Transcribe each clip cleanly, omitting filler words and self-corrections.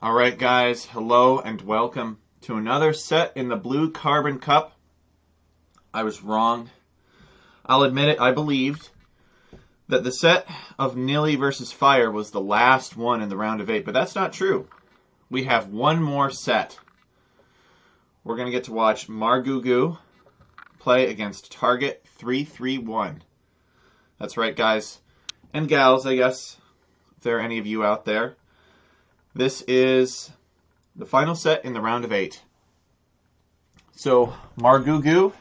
All right, guys, hello and welcome to another set in the Blue Carbon Cup. I was wrong. I'll admit it, I believed that the set of Nilly versus Fire was the last one in the round of 8, but that's not true. We have one more set. We're going to get to watch Margougou play against Target331. That's right, guys. And gals, I guess, if there are any of you out there. This is the final set in the round of 8. So, Margougou,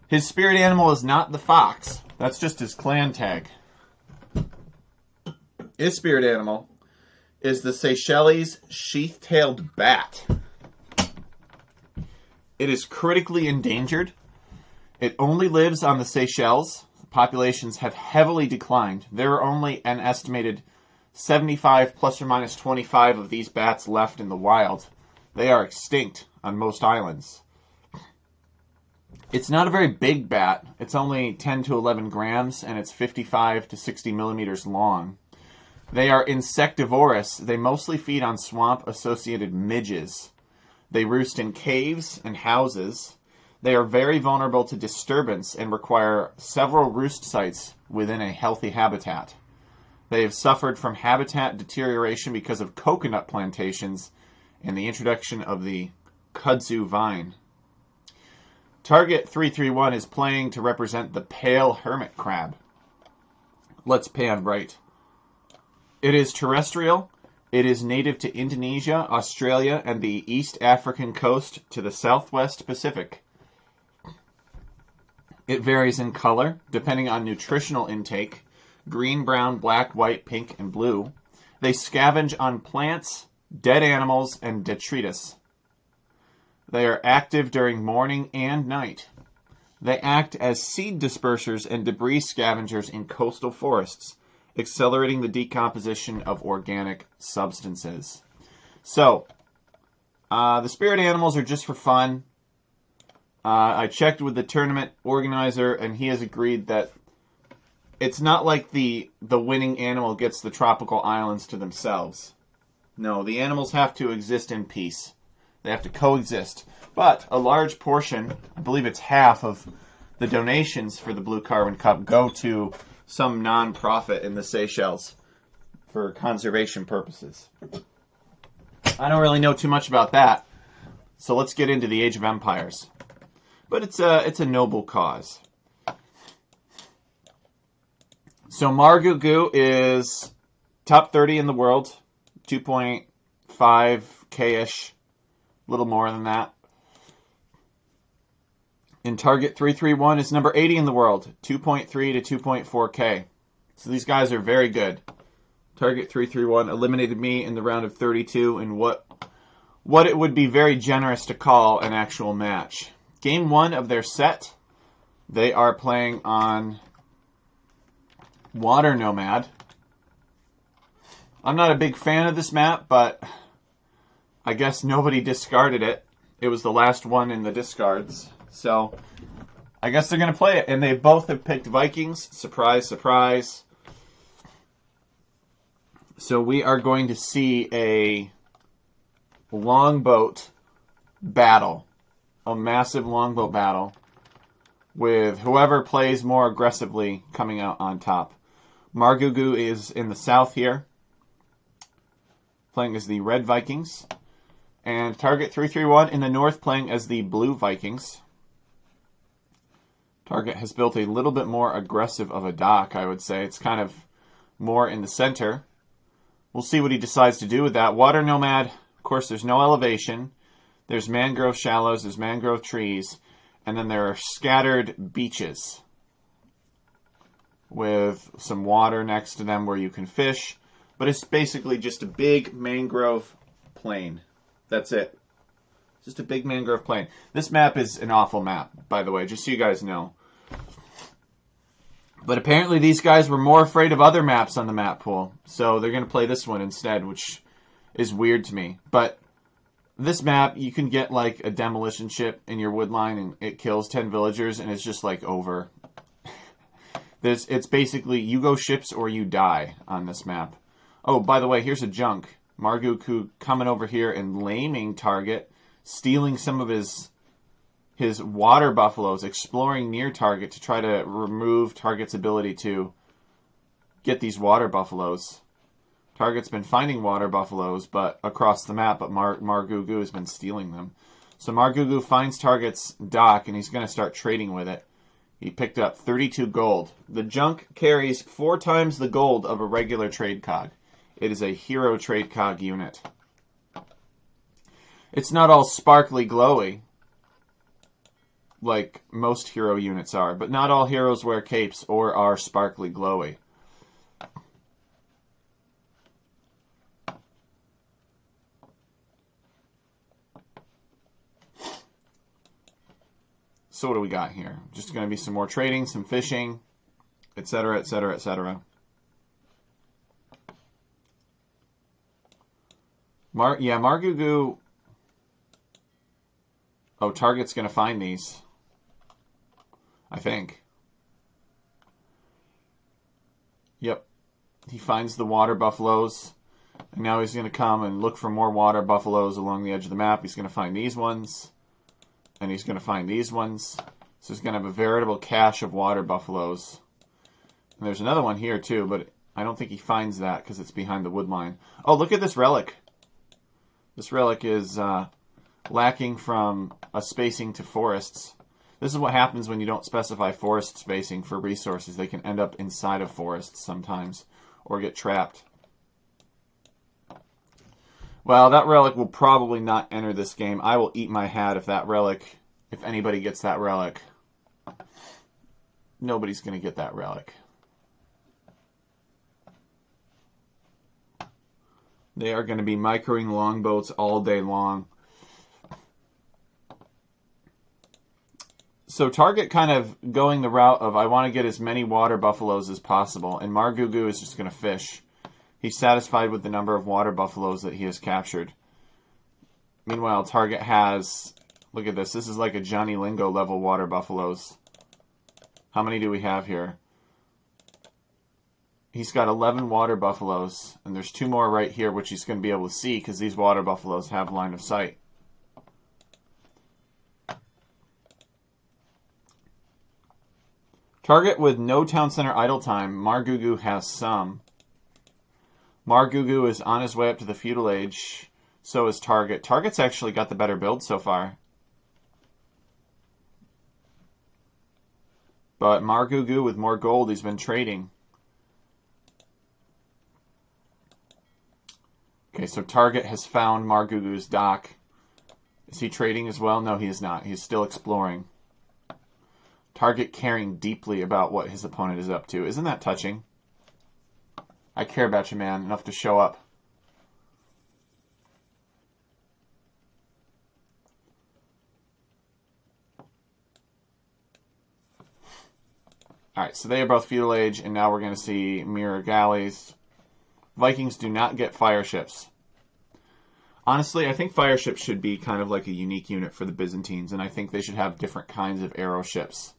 his spirit animal is not the fox. That's just his clan tag. His spirit animal is the Seychelles sheath-tailed bat. It is critically endangered. It only lives on the Seychelles. Populations have heavily declined. There are only an estimated 75 plus or minus 25 of these bats left in the wild. They are extinct on most islands. It's not a very big bat. It's only 10 to 11 grams and it's 55 to 60 millimeters long. They are insectivorous. They mostly feed on swamp-associated midges. They roost in caves and houses. They are very vulnerable to disturbance and require several roost sites within a healthy habitat. They have suffered from habitat deterioration because of coconut plantations and the introduction of the kudzu vine. Target331 is playing to represent the pale hermit crab. Let's pan right. It is terrestrial. It is native to Indonesia, Australia, and the East African coast to the Southwest Pacific. It varies in color, depending on nutritional intake. Green, brown, black, white, pink, and blue. They scavenge on plants, dead animals, and detritus. They are active during morning and night. They act as seed dispersers and debris scavengers in coastal forests, accelerating the decomposition of organic substances. So, the spirit animals are just for fun. I checked with the tournament organizer, and he has agreed that it's not like the winning animal gets the tropical islands to themselves. No, the animals have to exist in peace. They have to coexist. But a large portion, I believe it's half of the donations for the Blue Carbon Cup, go to some non-profit in the Seychelles for conservation purposes. I don't really know too much about that, so let's get into the Age of Empires. But it's a noble cause. So Margougou is top 30 in the world, 2.5K-ish, a little more than that. And Target331 is number 80 in the world, 2.3 to 2.4K. So these guys are very good. Target331 eliminated me in the round of 32 in what it would be very generous to call an actual match. Game 1 of their set, they are playing on Water Nomad. I'm not a big fan of this map, but I guess nobody discarded it. It was the last one in the discards. So I guess they're going to play it. And they both have picked Vikings. Surprise, surprise. So we are going to see a longboat battle. A massive longboat battle with whoever plays more aggressively coming out on top. Margougou is in the south here, playing as the Red Vikings. And Target331 in the north, playing as the Blue Vikings. Target has built a little bit more aggressive of a dock, I would say. It's kind of more in the center. We'll see what he decides to do with that. Water Nomad, of course, there's no elevation. There's mangrove shallows, there's mangrove trees, and then there are scattered beaches with some water next to them where you can fish. But it's basically just a big mangrove plain. That's it. Just a big mangrove plain. This map is an awful map, by the way, just so you guys know. But apparently these guys were more afraid of other maps on the map pool. So they're going to play this one instead, which is weird to me. But this map, you can get like a demolition ship in your wood line and it kills 10 villagers and it's just like over. It's basically you go ships or you die on this map. Oh, by the way, here's a junk. Margougou coming over here and laming Target, stealing some of his water buffaloes, exploring near Target to try to remove Target's ability to get these water buffaloes. Target's been finding water buffaloes but across the map, but Margougou has been stealing them. So Margougou finds Target's dock, and he's going to start trading with it. He picked up 32 gold. The junk carries 4 times the gold of a regular trade cog. It is a hero trade cog unit. It's not all sparkly glowy like most hero units are, but not all heroes wear capes or are sparkly glowy. So what do we got here? Just going to be some more trading, some fishing, etc., etc., etc. Margougou. Oh, Target's going to find these, I think. Yep. He finds the water buffaloes. And now he's going to come and look for more water buffaloes along the edge of the map. He's going to find these ones. And he's going to find these ones. So he's going to have a veritable cache of water buffaloes. And there's another one here too, but I don't think he finds that because it's behind the wood line. Oh, look at this relic. This relic is lacking from a spacing to forests. This is what happens when you don't specify forest spacing for resources. They can end up inside of forests sometimes or get trapped. Well, that relic will probably not enter this game. I will eat my hat if anybody gets that relic. Nobody's going to get that relic. They are going to be microing longboats all day long. So Target kind of going the route of, I want to get as many water buffaloes as possible, and Margougou is just going to fish. He's satisfied with the number of water buffaloes that he has captured. Meanwhile, Target has, look at this, this is like a Johnny Lingo level water buffaloes. How many do we have here? He's got 11 water buffaloes, and there's 2 more right here, which he's going to be able to see because these water buffaloes have line of sight. Target with no town center idle time. Margougou has some. Margougou is on his way up to the feudal age. So is Target. Target's actually got the better build so far. But Margougou with more gold, he's been trading. Okay, so Target has found Margougou's dock. Is he trading as well? No, he is not. He's still exploring. Target caring deeply about what his opponent is up to. Isn't that touching? I care about you, man, enough to show up. Alright, so they are both feudal age, and now we're going to see mirror galleys. Vikings do not get fire ships. Honestly, I think fire ships should be kind of like a unique unit for the Byzantines, and I think they should have different kinds of arrow ships.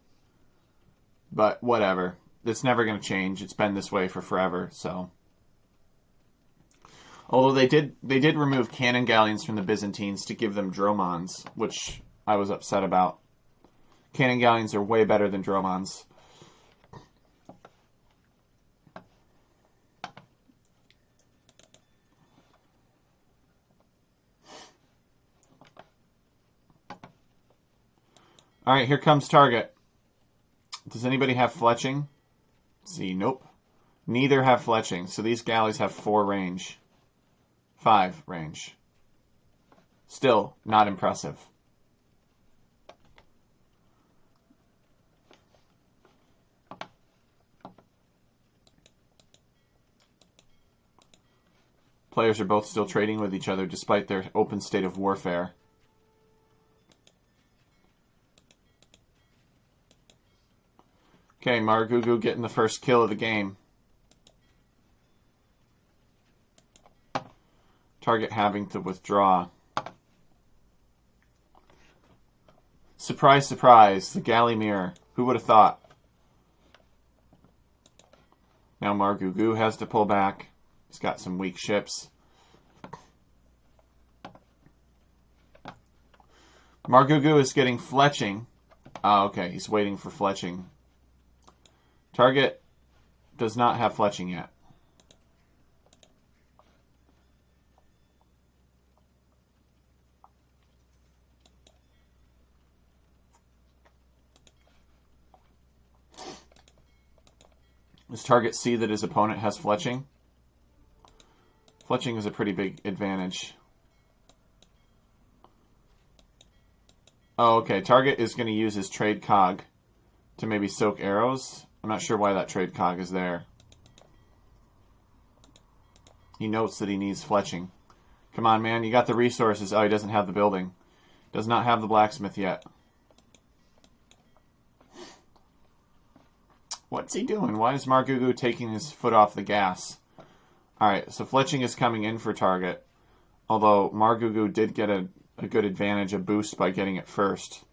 But whatever. It's never going to change. It's been this way for forever, so. Although they did remove cannon galleons from the Byzantines to give them dromons, which I was upset about. Cannon galleons are way better than dromons. Alright, here comes Target. Does anybody have fletching? Let's see, nope. Neither have fletching, so these galleys have 4 range. 5 range. Still not impressive. Players are both still trading with each other despite their open state of warfare. Okay, Margougou getting the first kill of the game. Target having to withdraw. Surprise, surprise, the galley mirror. Who would have thought? Now Margougou has to pull back. He's got some weak ships. Margougou is getting fletching. Oh, okay, he's waiting for fletching. Target does not have fletching yet. Does Target see that his opponent has fletching? Fletching is a pretty big advantage. Oh, okay. Target is going to use his trade cog to maybe soak arrows. I'm not sure why that trade cog is there. He notes that he needs fletching. Come on, man. You got the resources. Oh, he doesn't have the building. Does not have the blacksmith yet. What's he doing? Why is Margougou taking his foot off the gas? Alright, so fletching is coming in for Target. Although Margougou did get a good advantage, a boost by getting it first.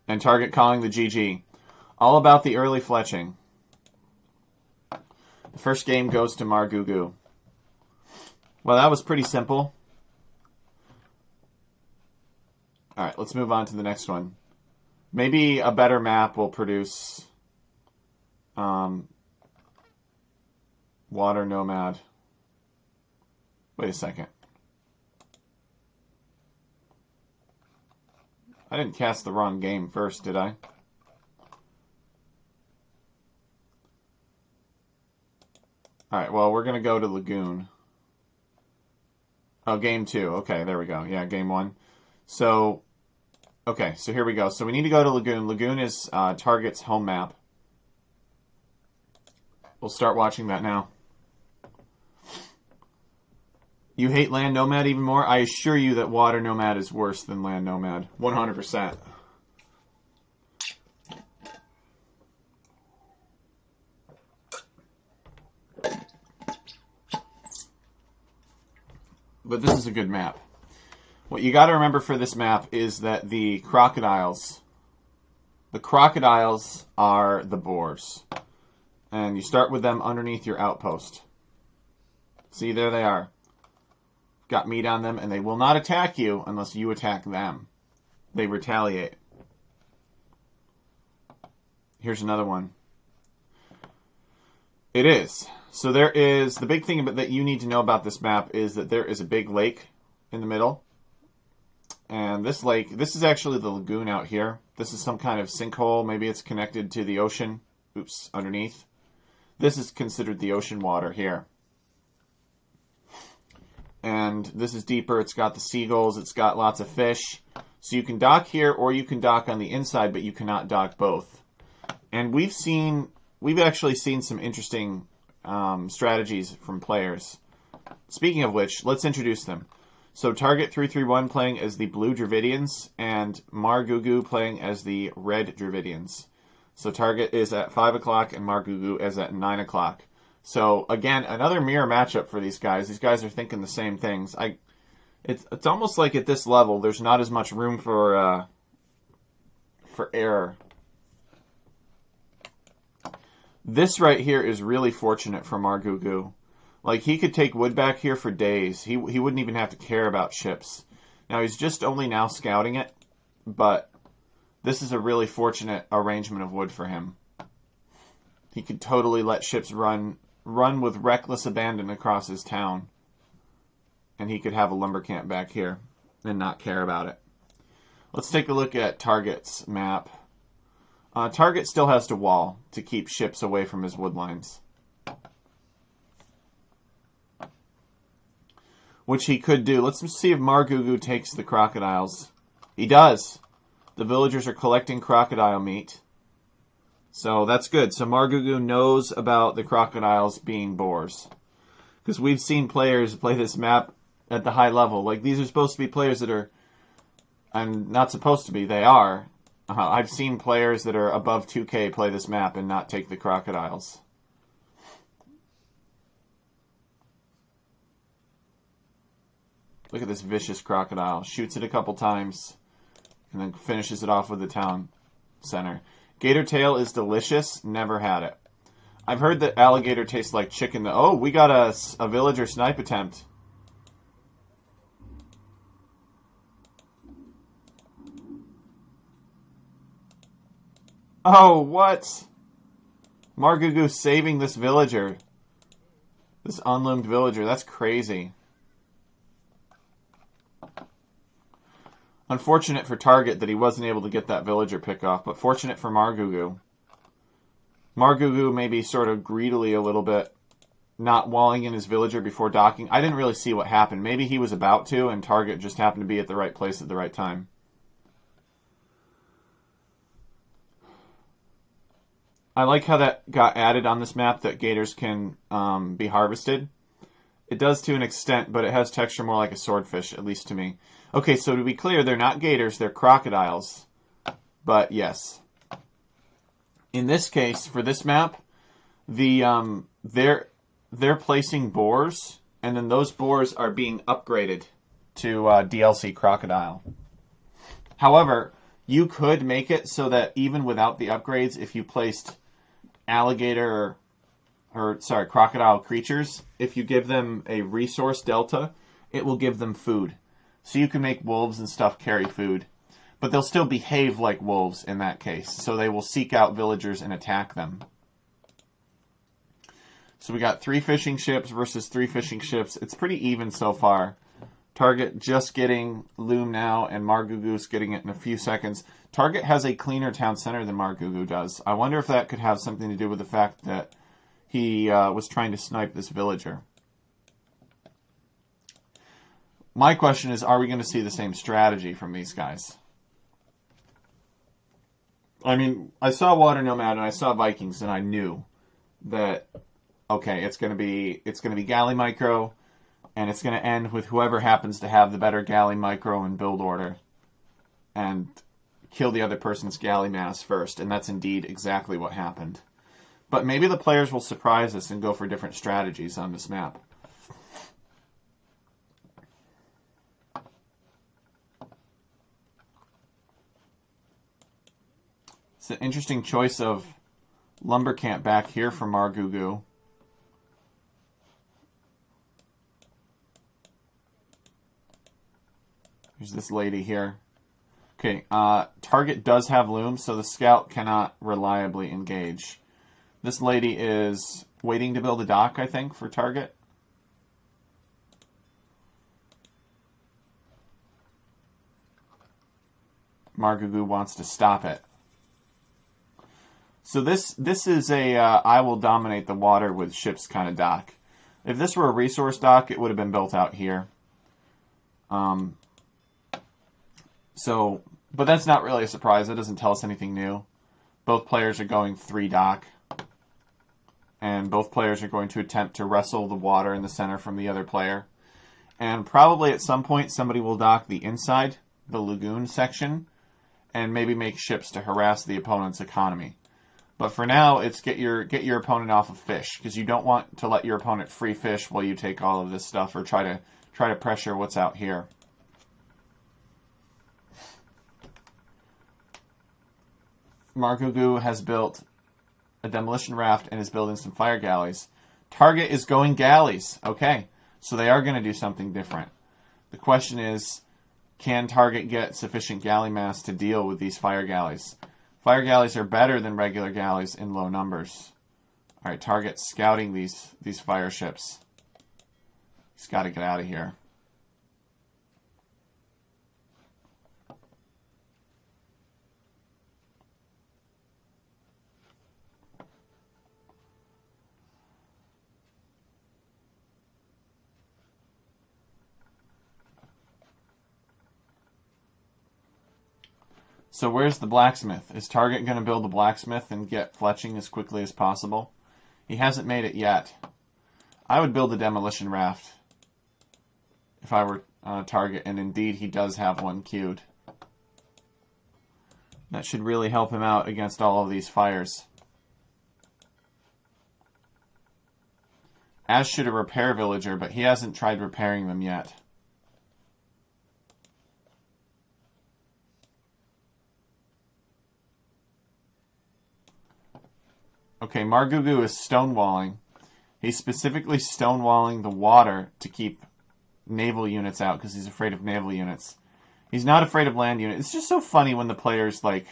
And Target calling the GG. All about the early fletching. The first game goes to Margougou. Well, that was pretty simple. Alright, let's move on to the next one. Maybe a better map will produce Water Nomad. Wait a second. I didn't cast the wrong game first, did I? Alright, well, we're going to go to Lagoon. Oh, game 2. Okay, there we go. Yeah, game 1. So, okay, so here we go. So we need to go to Lagoon. Lagoon is Target's home map. We'll start watching that now. You hate Land Nomad even more? I assure you that Water Nomad is worse than Land Nomad. 100%. But this is a good map. What you got to remember for this map is that the crocodiles are the boars. And you start with them underneath your outpost. See, there they are. Got meat on them, and they will not attack you unless you attack them. They retaliate. Here's another one. It is. So there is, the big thing that you need to know about this map is that there is a big lake in the middle. And this lake, this is actually the lagoon out here. This is some kind of sinkhole. Maybe it's connected to the ocean. Oops, underneath. This is considered the ocean water here. And this is deeper. It's got the seagulls. It's got lots of fish. So you can dock here or you can dock on the inside, but you cannot dock both. And we've actually seen some interesting strategies from players. Speaking of which, let's introduce them. So Target331 playing as the Blue Dravidians and Margougou playing as the Red Dravidians. So Target is at 5 o'clock and Margougou is at 9 o'clock. So again, another mirror matchup for these guys. These guys are thinking the same things. It's almost like at this level, there's not as much room for error. This right here is really fortunate for Margougou. Like, he could take wood back here for days. He wouldn't even have to care about ships. Now, he's just only now scouting it, but this is a really fortunate arrangement of wood for him. He could totally let ships run with reckless abandon across his town. And he could have a lumber camp back here and not care about it. Let's take a look at Target's map. Target still has to wall to keep ships away from his wood lines. Which he could do. Let's see if Margougou takes the crocodiles. He does. The villagers are collecting crocodile meat. So that's good. So Margougou knows about the crocodiles being boars. Because we've seen players play this map at the high level. Like, these are supposed to be players that are... I'm not supposed to be. They are. I've seen players that are above 2K play this map and not take the crocodiles. Look at this vicious crocodile. Shoots it a couple times and then finishes it off with the town center. Gator tail is delicious. Never had it. I've heard that alligator tastes like chicken. Oh, we got a villager snipe attempt. Oh, what? Margougou saving this villager. This unloomed villager. That's crazy. Unfortunate for Target that he wasn't able to get that villager pick off, but fortunate for Margougou. Margougou maybe sort of greedily a little bit, not walling in his villager before docking. I didn't really see what happened. Maybe he was about to, and Target just happened to be at the right place at the right time. I like how that got added on this map, that gators can be harvested. It does to an extent, but it has texture more like a swordfish, at least to me. Okay, so to be clear, they're not gators, they're crocodiles. But yes. In this case, for this map, they're placing boars, and then those boars are being upgraded to DLC crocodile. However, you could make it so that even without the upgrades, if you placed alligator crocodile creatures, if you give them a resource delta, it will give them food. So you can make wolves and stuff carry food. But they'll still behave like wolves in that case. So they will seek out villagers and attack them. So we got 3 fishing ships versus 3 fishing ships. It's pretty even so far. Target just getting Loom now, and Margougou's getting it in a few seconds. Target has a cleaner town center than Margougou does. I wonder if that could have something to do with the fact that he was trying to snipe this villager. My question is, are we going to see the same strategy from these guys? I mean, I saw Water Nomad and I saw Vikings, and I knew that, okay, it's going to be Galley Micro, and it's going to end with whoever happens to have the better Galley Micro and build order, and kill the other person's Galley Mass first, and that's indeed exactly what happened. But maybe the players will surprise us and go for different strategies on this map. It's an interesting choice of lumber camp back here for Margougou. There's this lady here. Okay, Target does have looms, so the scout cannot reliably engage. This lady is waiting to build a dock, I think, for Target. Margougou wants to stop it. So this is a I will dominate the water with ships kind of dock. If this were a resource dock, it would have been built out here. But that's not really a surprise. It doesn't tell us anything new. Both players are going 3 dock. And both players are going to attempt to wrestle the water in the center from the other player. And probably at some point somebody will dock the inside, the lagoon section, and maybe make ships to harass the opponent's economy. But for now, it's get your opponent off of fish, because you don't want to let your opponent free fish while you take all of this stuff, or try to pressure what's out here. Margougou has built a demolition raft and is building some fire galleys. Target is going galleys. Okay, so they are going to do something different. The question is, can Target get sufficient galley mass to deal with these fire galleys? Fire galleys are better than regular galleys in low numbers. All right, Target's scouting these fire ships. He's got to get out of here. So where's the blacksmith? Is Target going to build a blacksmith and get fletching as quickly as possible? He hasn't made it yet. I would build a demolition raft if I were Target, and indeed he does have one queued. That should really help him out against all of these fires. As should a repair villager, but he hasn't tried repairing them yet. Okay, Margougou is stonewalling. He's specifically stonewalling the water to keep naval units out because he's afraid of naval units. He's not afraid of land units. It's just so funny when the players, like,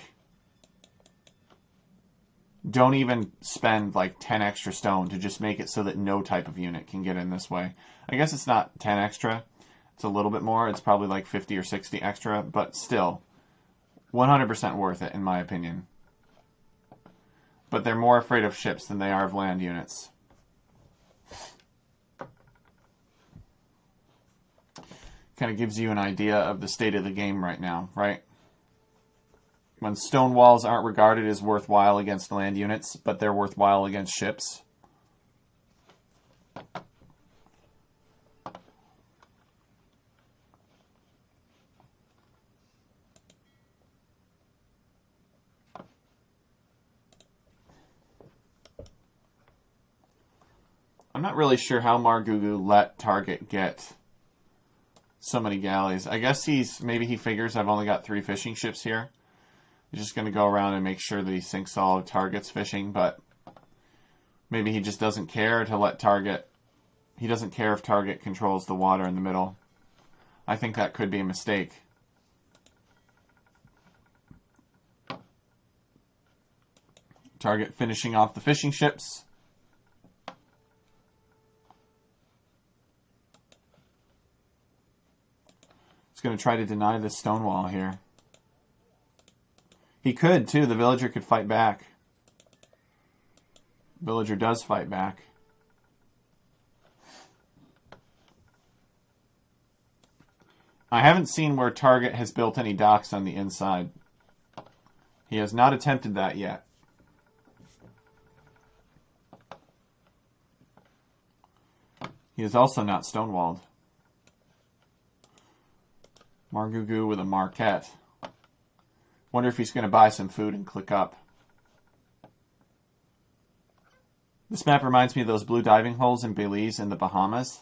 don't even spend, like, 10 extra stone to just make it so that no type of unit can get in this way. I guess it's not 10 extra. It's a little bit more. It's probably like 50 or 60 extra, but still, 100% worth it, in my opinion. But they're more afraid of ships than they are of land units. Kind of gives you an idea of the state of the game right now, right? When stone walls aren't regarded as worthwhile against land units, but they're worthwhile against ships. I'm not really sure how Margougou let Target get so many galleys. I guess maybe he figures I've only got 3 fishing ships here. He's just going to go around and make sure that he sinks all of Target's fishing, but maybe he just doesn't care to let Target... He doesn't care if Target controls the water in the middle. I think that could be a mistake. Target finishing off the fishing ships. He's going to try to deny this stone wall here. He could, too. The villager could fight back. Villager does fight back. I haven't seen where Target has built any docks on the inside. He has not attempted that yet. He is also not stonewalled. Margougou with a marquette. Wonder if he's going to buy some food and click up. This map reminds me of those blue diving holes in Belize in the Bahamas.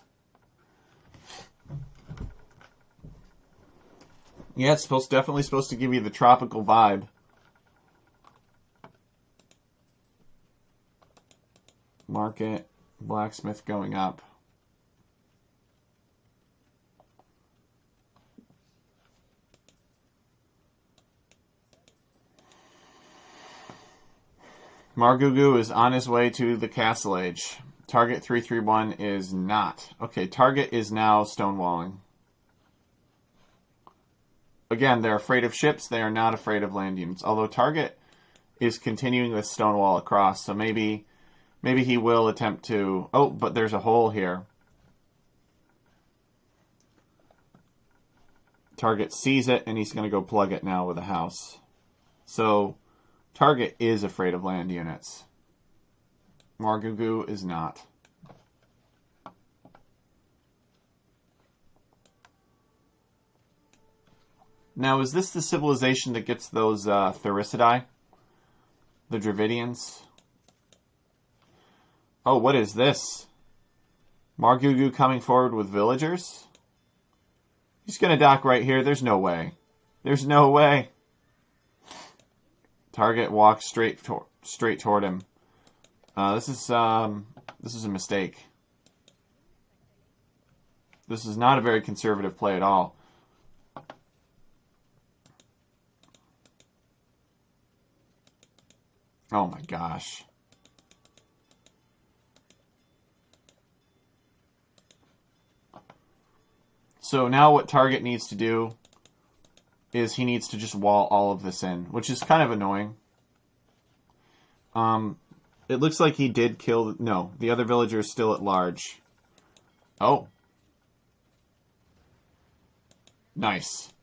Yeah, it's definitely supposed to give you the tropical vibe. Market, blacksmith going up. Margougou is on his way to the Castle Age. Target331 is not. Okay, Target is now stonewalling. Again, they're afraid of ships. They are not afraid of land units. Although Target is continuing with stonewall across, so maybe he will attempt to... Oh, but there's a hole here. Target sees it, and he's going to go plug it now with a house. So... Target is afraid of land units. Margougou is not. Now, is this the civilization that gets those Thericidae? The Dravidians? Oh, what is this? Margougou coming forward with villagers? He's going to dock right here. There's no way. There's no way. Target walks straight toward him. This is a mistake. This is not a very conservative play at all. Oh my gosh. So now what Target needs to do is he needs to just wall all of this in, which is kind of annoying. It looks like he did kill... No, the other villager is still at large. Oh. Nice.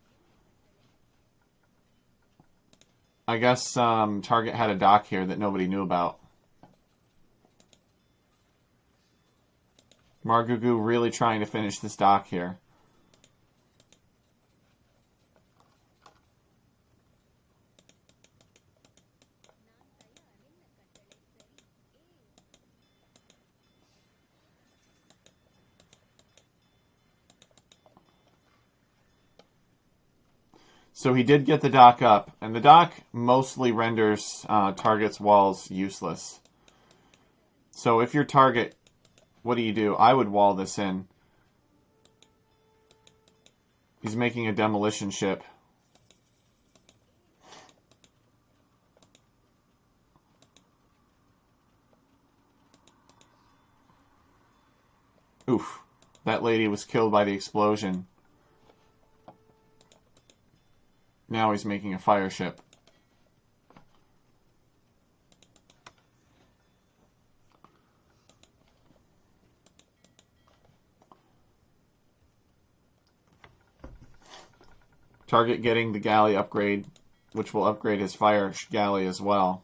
I guess Target had a dock here that nobody knew about. Margougou really trying to finish this dock here. So he did get the dock up, and the dock mostly renders Target's walls useless. So if you're Target, what do? I would wall this in. He's making a demolition ship. Oof. That lady was killed by the explosion. Now he's making a fire ship. Target getting the galley upgrade, which will upgrade his fire galley as well.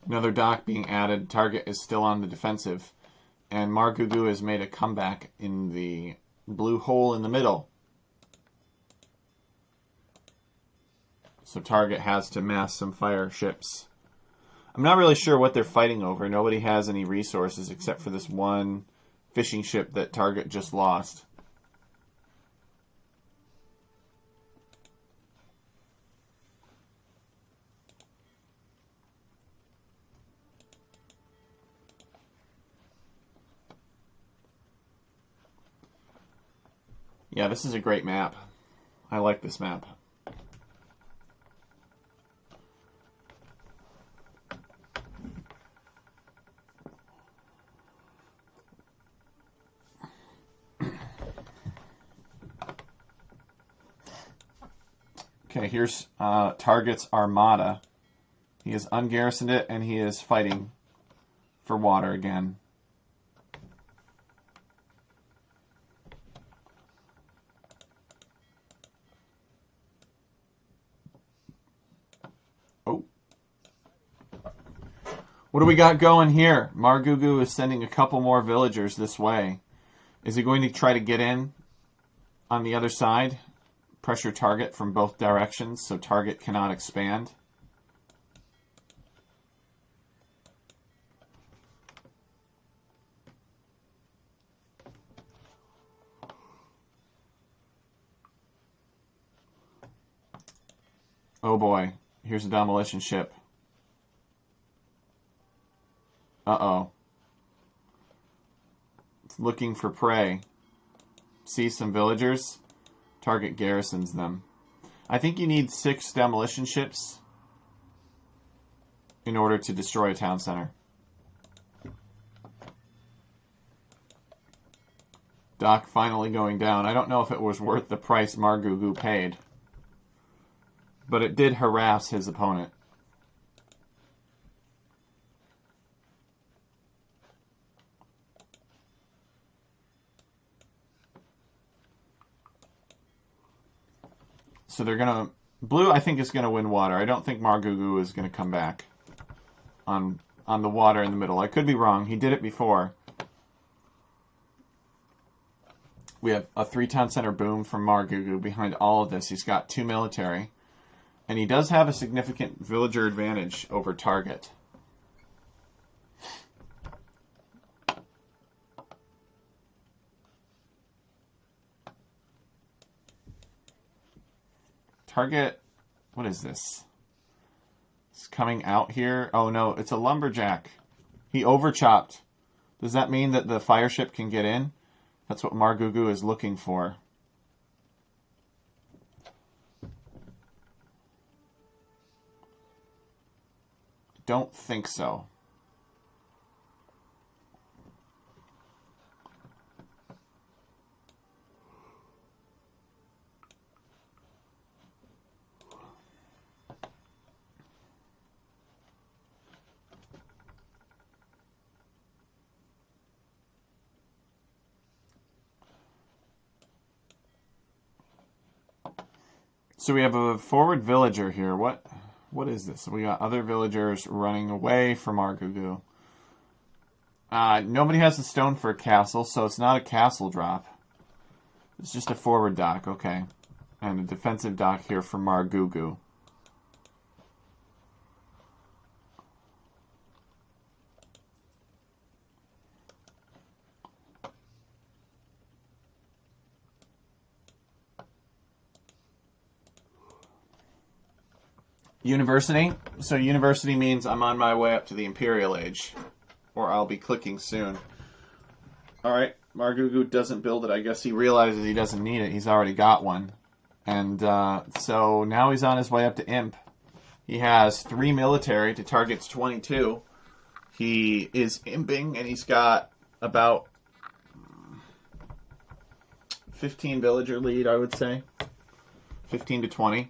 Another dock being added. Target is still on the defensive. And Margougou has made a comeback in the blue hole in the middle. So Target has to mass some fire ships. I'm not really sure what they're fighting over. Nobody has any resources except for this one fishing ship that Target just lost. Yeah, this is a great map. I like this map. Okay, here's Target's Armada. He has ungarrisoned it, and he is fighting for water again. Oh. What do we got going here? Margougou is sending a couple more villagers this way. Is he going to try to get in on the other side? Pressure Target from both directions so Target cannot expand. Oh boy, here's a demolition ship. Uh-oh. It's looking for prey. See some villagers? Target garrisons them. I think you need 6 demolition ships in order to destroy a town center. Dock finally going down. I don't know if it was worth the price Margougou paid, but it did harass his opponent. So they're going to... Blue, I think, is going to win water. I don't think Margougou is going to come back on the water in the middle. I could be wrong. He did it before. We have a 3-town center boom from Margougou behind all of this. He's got 2 military. And he does have a significant villager advantage over Target. Target, what is this? It's coming out here. Oh no, it's a lumberjack. He overchopped. Does that mean that the fire ship can get in? That's what Margougou is looking for. Don't think so. So we have a forward villager here. What is this? We got other villagers running away from Margougou. Nobody has a stone for a castle, so it's not a castle drop. It's just a forward dock, okay. And a defensive dock here for Margougou. University. So university means I'm on my way up to the Imperial Age. Or I'll be clicking soon. Alright, Margougou doesn't build it. I guess he realizes he doesn't need it. He's already got one. And so now he's on his way up to Imp. He has 3 military to Target's 22. He is imping, and he's got about 15 villager lead, I would say. 15 to 20.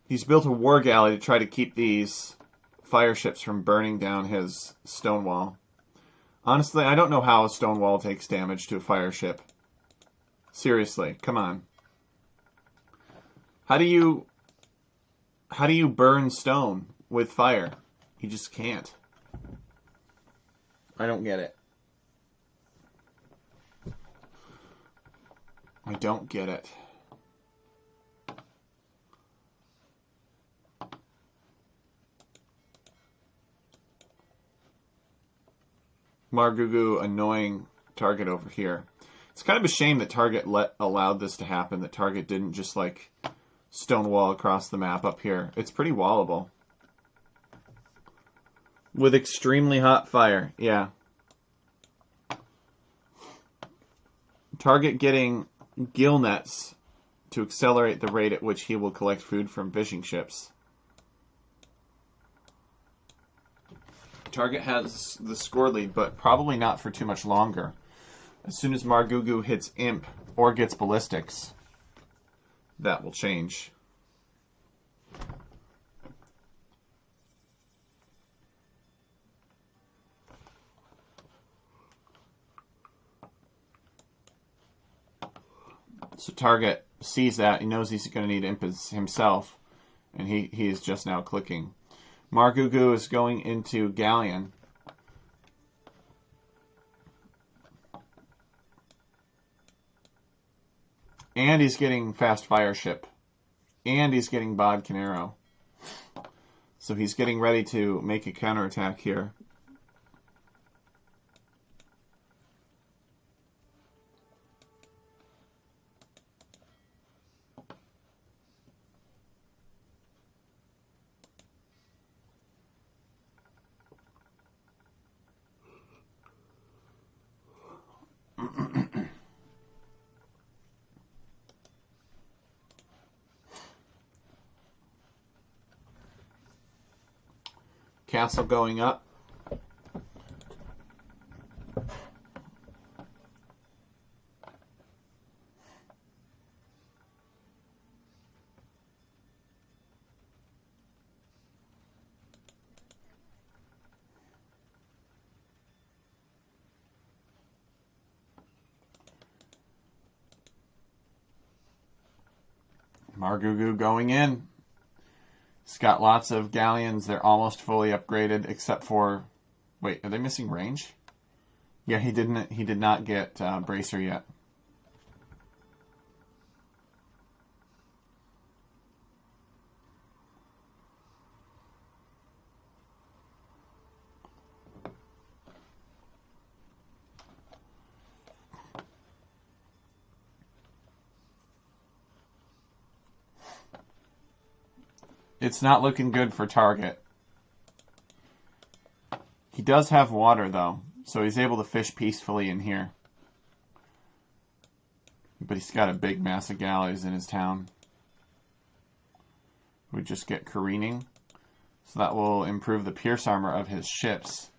He's built a war galley to try to keep these fire ships from burning down his stone wall. Honestly, I don't know how a stone wall takes damage to a fire ship. Seriously, come on. How do you burn stone with fire? You just can't. I don't get it. I don't get it. Margougou annoying Target over here. It's kind of a shame that Target allowed this to happen, that Target didn't just like stonewall across the map up here. It's pretty wallable. With extremely hot fire, yeah. Target getting gill nets to accelerate the rate at which he will collect food from fishing ships. Target has the score lead, but probably not for too much longer. As soon as Margougou hits Imp or gets ballistics, that will change. So Target sees that. He knows he's going to need Imp himself, and he is just now clicking. Margougou is going into Galleon. And he's getting fast fire ship. And he's getting Bodkin arrow. So he's getting ready to make a counterattack here. Castle going up. Margougou going in. He's got lots of galleons. They're almost fully upgraded, except for... Wait, are they missing range? Yeah, he did not get Bracer yet. It's not looking good for Target. He does have water, though, so he's able to fish peacefully in here. But he's got a big mass of galleys in his town. We just get careening. So that will improve the pierce armor of his ships.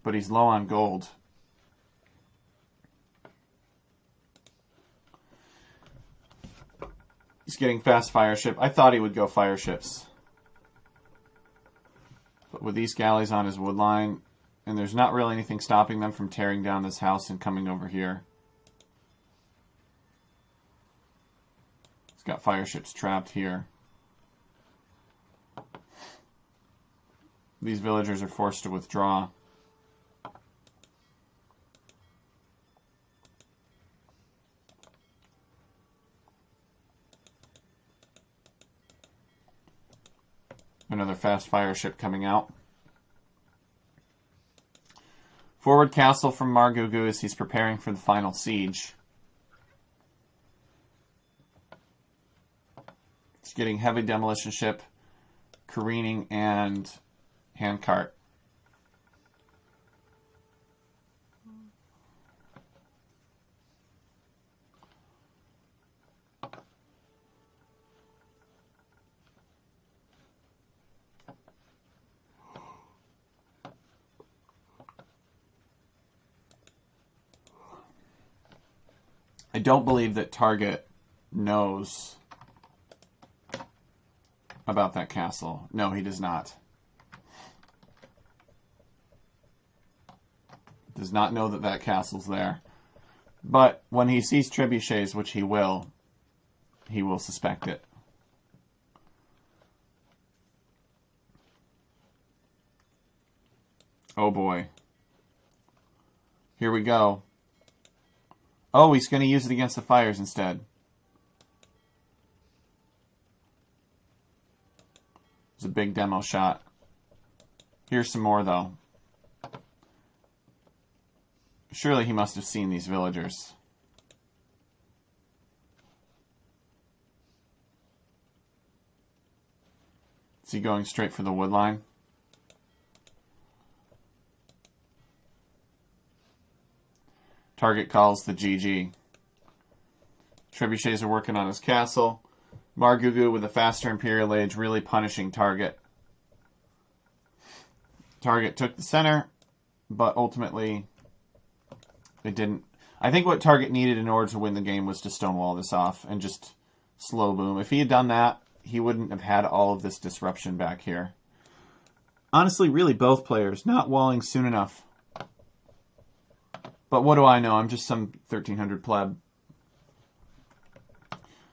But he's low on gold. He's getting fast fire ship. I thought he would go fire ships. But with these galleys on his wood line, and there's not really anything stopping them from tearing down this house and coming over here. got fire ships trapped here. These villagers are forced to withdraw. Another fast fire ship coming out. Forward castle from Margougou as he's preparing for the final siege. It's getting heavy demolition ship, careening, and handcart. I don't believe that Target knows about that castle. No, he does not. Does not know that that castle's there. But when he sees trebuchets, which he will suspect it. Oh boy. Here we go. Oh, he's going to use it against the fires instead. It's a big demo shot. Here's some more, though. Surely he must have seen these villagers. Is he going straight for the wood line? Target calls the GG. Trebuchets are working on his castle. Margougou with a faster Imperial Age really punishing Target. Target took the center, but ultimately it didn't. I think what Target needed in order to win the game was to stonewall this off and just slow boom. If he had done that, he wouldn't have had all of this disruption back here. Honestly, really both players not walling soon enough. But what do I know? I'm just some 1300 pleb.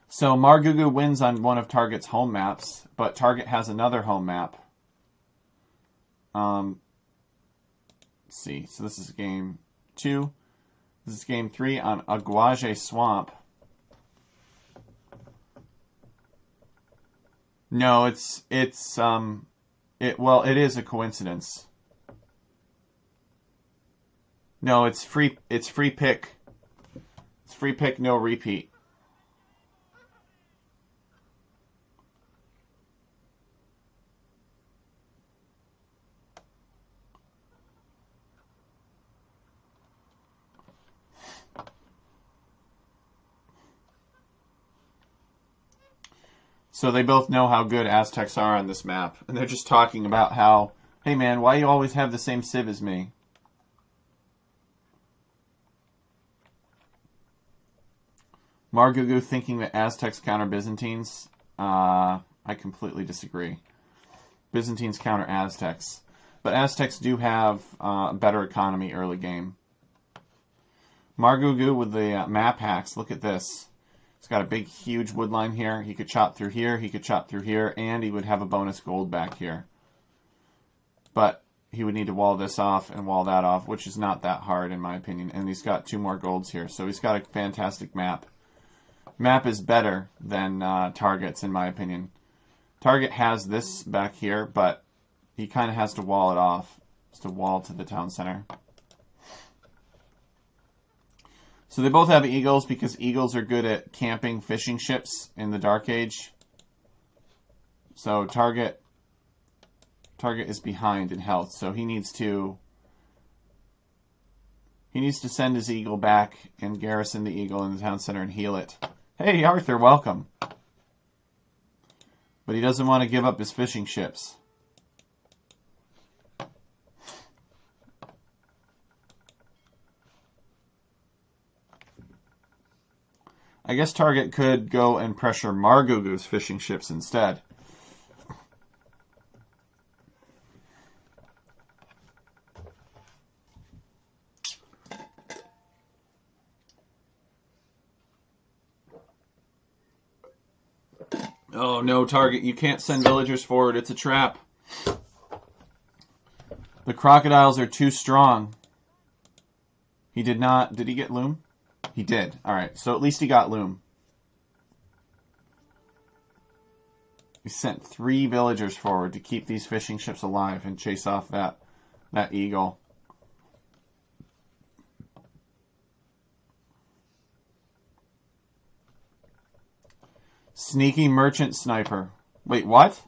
So Margougou wins on one of Target's home maps, but Target has another home map. Let's see. So this is game 2. This is game 3 on Aguage Swamp. No, it is a coincidence. No, it's free pick. It's free pick, no repeat. So they both know how good Aztecs are on this map. And they're just talking about how, hey man, why you always have the same civ as me? Margougou thinking that Aztecs counter Byzantines. I completely disagree. Byzantines counter Aztecs. But Aztecs do have a better economy early game. Margougou with the map hacks. Look at this. He's got a big, huge wood line here. He could chop through here. He could chop through here. And he would have a bonus gold back here. But he would need to wall this off and wall that off, which is not that hard in my opinion. And he's got 2 more golds here. So he's got a fantastic map. Map is better than Target's, in my opinion. Target has this back here, but he kind of has to wall it off. Just to wall to the town center. So they both have eagles because eagles are good at camping fishing ships in the Dark Age. So Target is behind in health, so he needs to send his eagle back and garrison the eagle in the town center and heal it. Hey, Arthur, welcome. But he doesn't want to give up his fishing ships. I guess Target could go and pressure Margougou's fishing ships instead. Oh no, Target, you can't send villagers forward. It's a trap. The crocodiles are too strong. He did not... Did he get loom? He did. Alright, so at least he got loom. He sent 3 villagers forward to keep these fishing ships alive and chase off that eagle. Sneaky merchant sniper. Wait, what?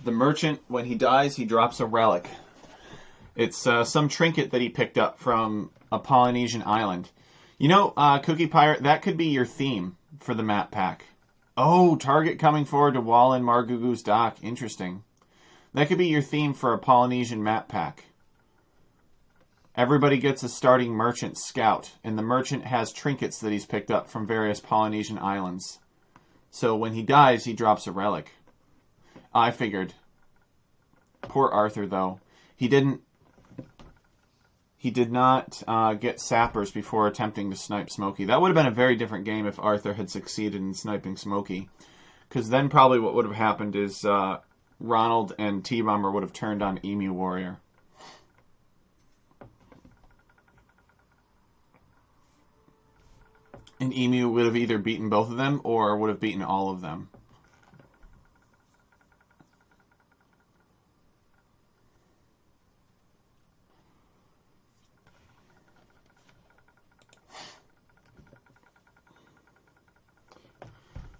The merchant, when he dies, he drops a relic. It's some trinket that he picked up from a Polynesian island. You know, Cookie Pirate, that could be your theme for the map pack. Oh, Target coming forward to wall in Margougou's dock. Interesting. That could be your theme for a Polynesian map pack. Everybody gets a starting merchant scout, and the merchant has trinkets that he's picked up from various Polynesian islands. So when he dies, he drops a relic. I figured. Poor Arthur, though. He did not get sappers before attempting to snipe Smokey. That would have been a very different game if Arthur had succeeded in sniping Smokey. Because then probably what would have happened is Ronald and T-Bomber would have turned on Emu Warrior. And Emu would have either beaten both of them or would have beaten all of them.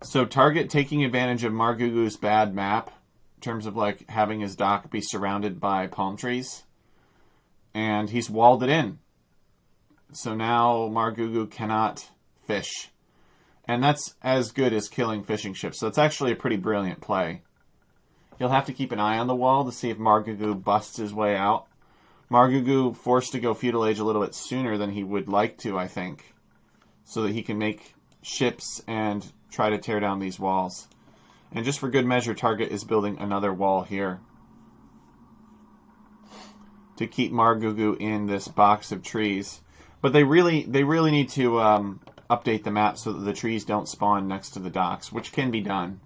So Target taking advantage of Margougou's bad map in terms of like having his dock be surrounded by palm trees. And he's walled it in. So now Margougou cannot fish. And that's as good as killing fishing ships. So it's actually a pretty brilliant play. You'll have to keep an eye on the wall to see if Margougou busts his way out. Margougou forced to go feudal age a little bit sooner than he would like to, I think. So that he can make ships and try to tear down these walls. And just for good measure, Target is building another wall here to keep Margougou in this box of trees. But they really need to update the map so that the trees don't spawn next to the docks, which can be done.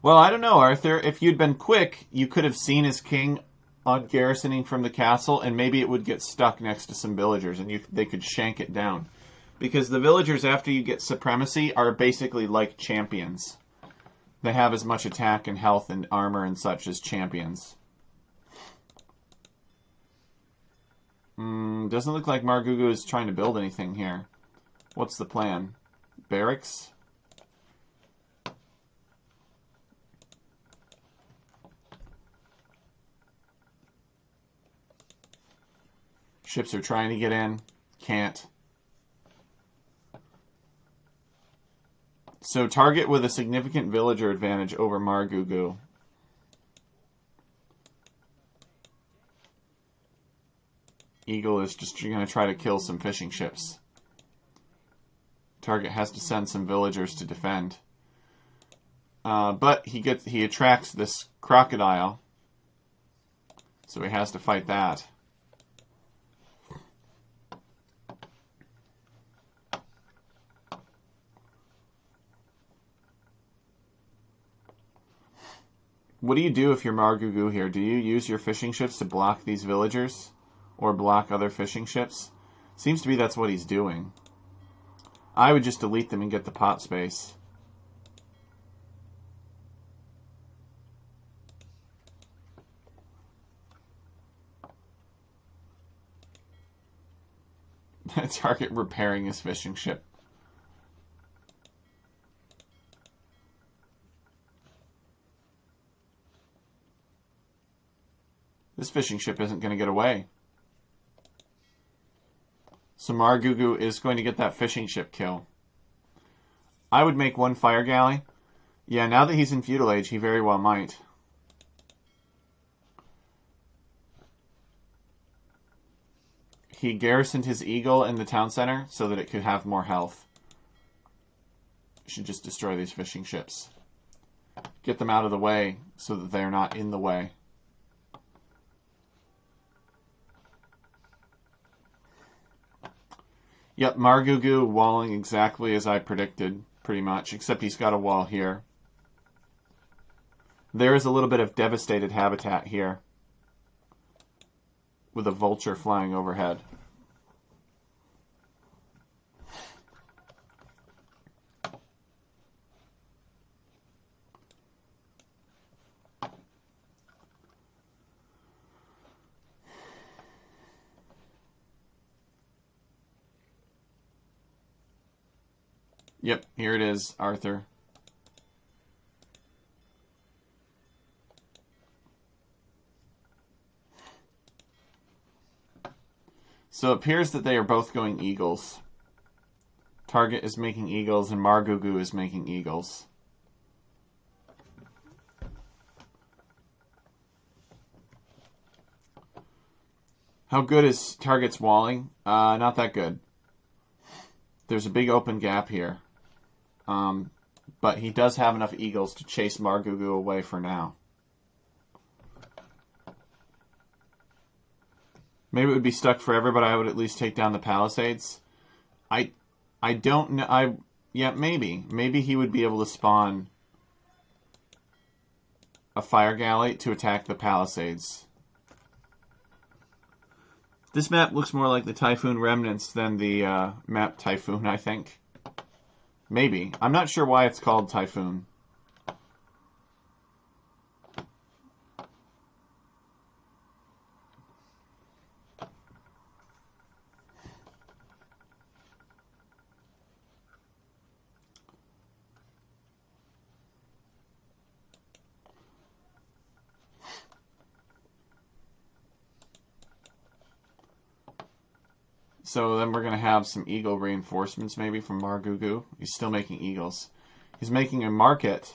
Well, I don't know, Arthur. If you'd been quick, you could have seen his king on garrisoning from the castle, and maybe it would get stuck next to some villagers, and they could shank it down. Because the villagers, after you get supremacy, are basically like champions. They have as much attack and health and armor and such as champions. Doesn't look like Margougou is trying to build anything here. What's the plan? Barracks? Ships are trying to get in. Can't. So Target with a significant villager advantage over Margougou. Eagle is just going to try to kill some fishing ships. Target has to send some villagers to defend. But he attracts this crocodile. So he has to fight that. What do you do if you're Margougou here? Do you use your fishing ships to block these villagers? Or block other fishing ships? Seems to be that's what he's doing. I would just delete them and get the pot space. Target repairing his fishing ship. This fishing ship isn't going to get away. So Margougou is going to get that fishing ship kill. I would make one fire galley. Yeah, now that he's in feudal age, he very well might. He garrisoned his eagle in the town center so that it could have more health. Should just destroy these fishing ships. Get them out of the way so that they're not in the way. Yep, Margougou walling exactly as I predicted, pretty much, except he's got a wall here. There is a little bit of devastated habitat here, with a vulture flying overhead. Yep, here it is, Arthur. So it appears that they are both going eagles. Target is making eagles and Margougou is making eagles. How good is Target's walling? Not that good. There's a big open gap here. But he does have enough eagles to chase Margougou away for now. Maybe it would be stuck forever, but I would at least take down the palisades. I don't know. Yeah, maybe. Maybe he would be able to spawn a fire galley to attack the palisades. This map looks more like the Typhoon Remnants than the map Typhoon, I think. Maybe. I'm not sure why it's called Typhoon. So then we're going to have some eagle reinforcements maybe from Margougou. He's still making eagles. He's making a market.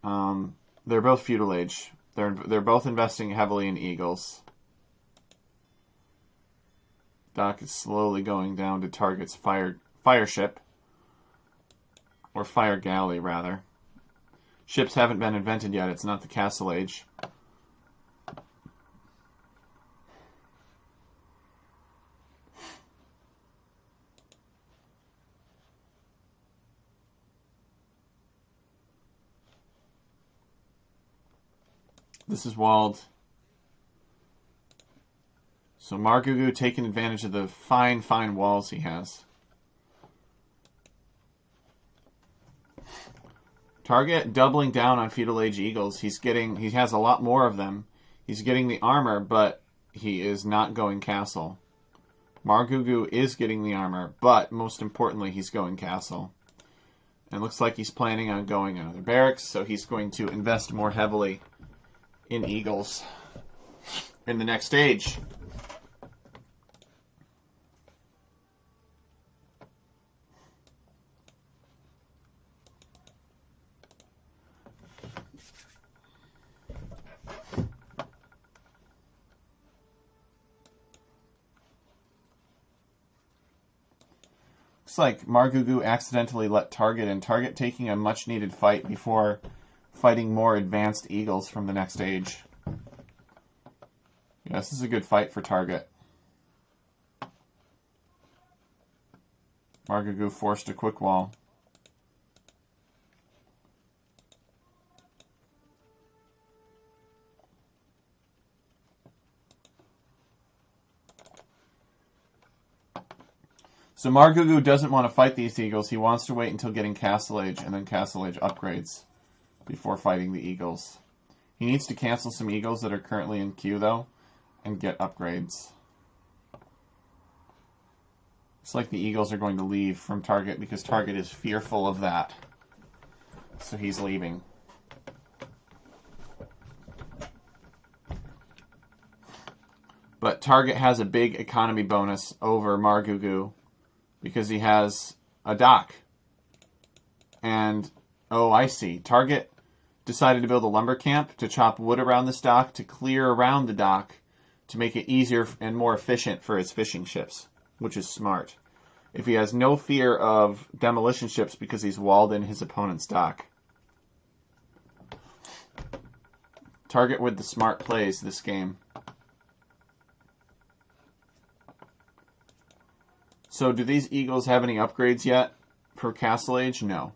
They're both feudal age. They're both investing heavily in eagles. Dock is slowly going down to Target's fire ship. Or fire galley, rather. Ships haven't been invented yet. It's not the Castle Age. This is walled. So Margougou taking advantage of the fine walls he has. Target doubling down on feudal age eagles. He has a lot more of them. He's getting the armor, but he is not going castle. Margougou is getting the armor, but most importantly, he's going castle. And it looks like he's planning on going another barracks, so he's going to invest more heavily in eagles in the next stage. Looks like Margougou accidentally let Target in. Target taking a much-needed fight before fighting more advanced eagles from the next age. Yeah, this is a good fight for Target. Margougou forced a quick wall. So Margougou doesn't want to fight these eagles. He wants to wait until getting Castle Age and then Castle Age upgrades before fighting the eagles. He needs to cancel some eagles that are currently in queue, though, and get upgrades. Looks like the eagles are going to leave from Target because Target is fearful of that. So he's leaving. But Target has a big economy bonus over Margougou because he has a dock. And, oh, I see. Target decided to build a lumber camp to chop wood around this dock to clear around the dock to make it easier and more efficient for his fishing ships, which is smart. If he has no fear of demolition ships because he's walled in his opponent's dock. Target with the smart plays this game. So do these Eagles have any upgrades yet for Castle Age? No.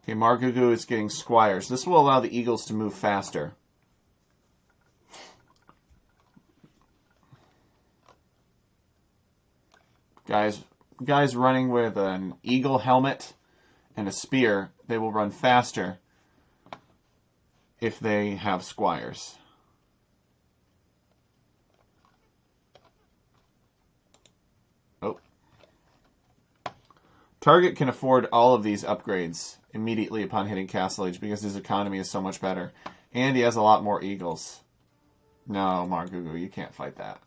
Okay, Margougou is getting squires. This will allow the Eagles to move faster. Guys running with an eagle helmet and a spear, they will run faster if they have squires. Oh. Target can afford all of these upgrades immediately upon hitting Castle Age because his economy is so much better. And he has a lot more eagles. No, Margougou, you can't fight that.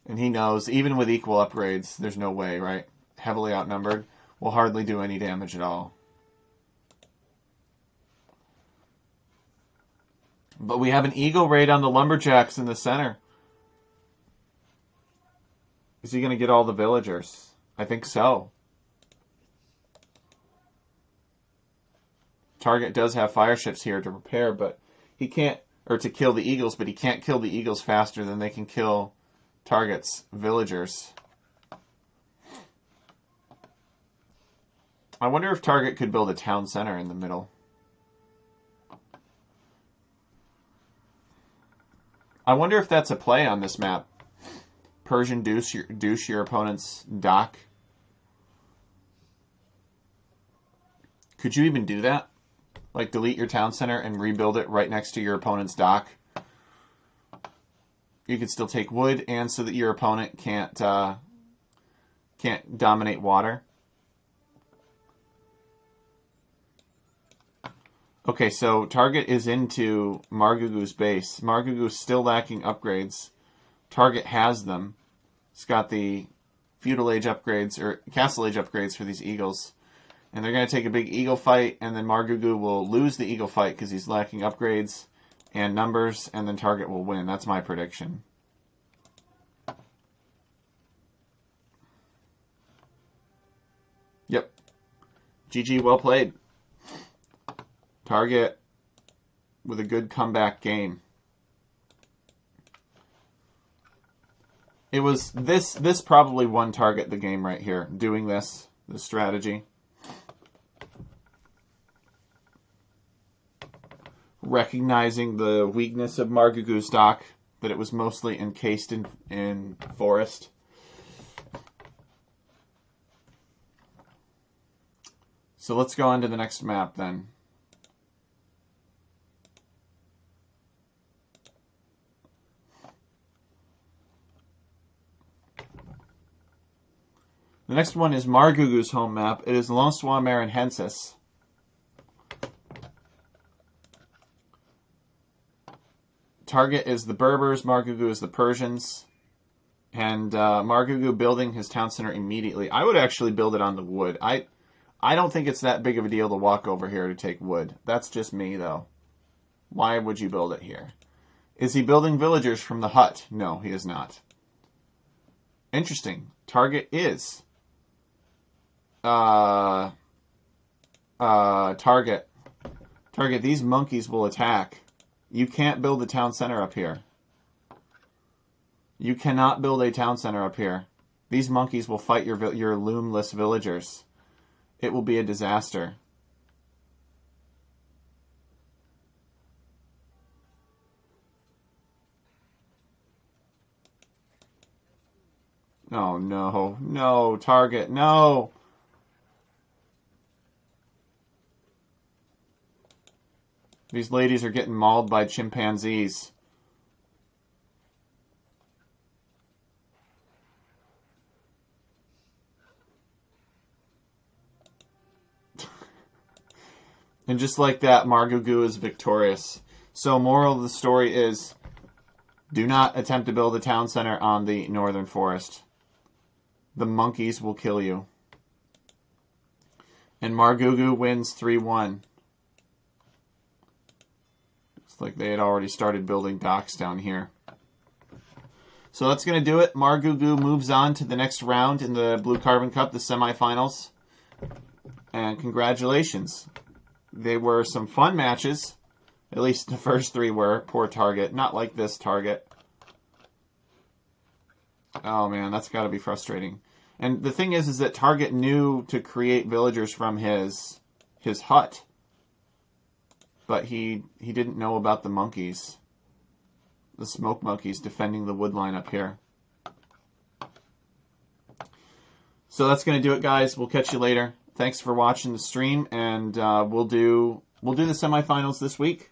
And he knows, even with equal upgrades, there's no way, right? Heavily outnumbered, will hardly do any damage at all. But we have an eagle raid on the lumberjacks in the center. Is he going to get all the villagers? I think so. Target does have fire ships here to repair, but he can't, or to kill the eagles, but he can't kill the eagles faster than they can kill Target's villagers. I wonder if Target could build a town center in the middle. I wonder if that's a play on this map. Persian douche your opponent's dock. Could you even do that? Like delete your town center and rebuild it right next to your opponent's dock? You could still take wood, and so that your opponent can't dominate water. Okay, so Target is into Margougou's base. Margougou's still lacking upgrades. Target has them. It's got the Feudal Age upgrades, or Castle Age upgrades for these eagles. And they're going to take a big eagle fight, and then Margougou will lose the eagle fight because he's lacking upgrades and numbers, and then Target will win. That's my prediction. Yep. GG, well played. Target with a good comeback game. It was this probably won Target the game right here, doing this strategy. Recognizing the weakness of Margougou's dock, that it was mostly encased in forest. So let's go on to the next map then. The next one is Margougou's home map. It is L'Ensoir and Hensis. Target is the Berbers, Margougou is the Persians. And Margougou building his town center immediately. I would actually build it on the wood. I don't think it's that big of a deal to walk over here to take wood. That's just me, though. Why would you build it here? Is he building villagers from the hut? No, he is not. Interesting. Target is. Target. Target, these monkeys will attack. You can't build a town center up here. You cannot build a town center up here. These monkeys will fight your loomless villagers. It will be a disaster. Oh, no. No, Target, no! These ladies are getting mauled by chimpanzees. And just like that, Margougou is victorious. So moral of the story is, do not attempt to build a town center on the northern forest. The monkeys will kill you. And Margougou wins 3-1. Looks like they had already started building docks down here. So that's going to do it. Margougou moves on to the next round in the Blue Carbon Cup, the semifinals. And congratulations. They were some fun matches. At least the first three were. Poor Target. Not like this Target. Oh man, that's got to be frustrating. And the thing is that Target knew to create villagers from his hut, but he didn't know about the monkeys, the smoke monkeys defending the wood line up here. So that's gonna do it, guys. We'll catch you later. Thanks for watching the stream, and we'll do the semifinals this week.